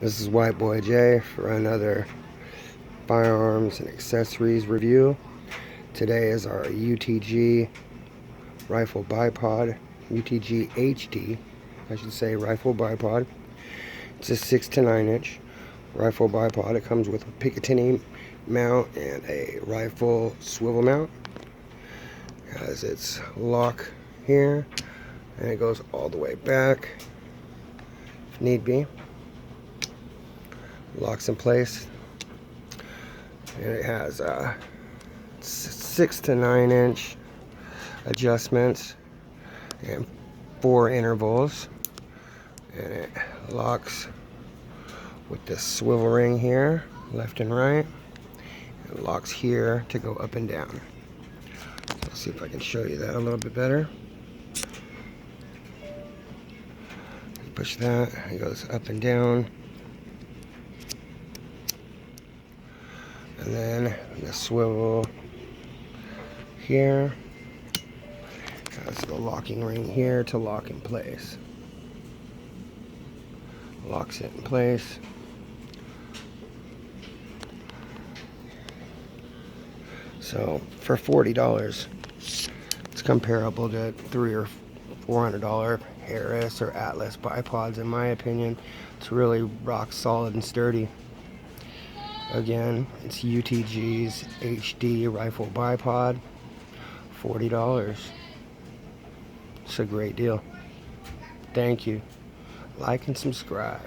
This is Whiteboy J for another firearms and accessories review. Today is our UTG rifle bipod, UTG-HD, I should say, rifle bipod. It's a 6 to 9 inch rifle bipod. It comes with a Picatinny mount and a rifle swivel mount. It has its lock here, and it goes all the way back if need be. Locks in place, and it has 6 to 9 inch adjustments and 4 intervals, and it locks with this swivel ring here, left and right. It locks here to go up and down. So let's see if I can show you that a little bit better. Push that, it goes up and down. And then the swivel here has the locking ring here to lock in place. Locks it in place. So for $40, it's comparable to $300 or $400 Harris or Atlas bipods. In my opinion, it's really rock solid and sturdy. Again, it's UTG's HD rifle bipod, $40. It's a great deal. Thank you. Like and subscribe.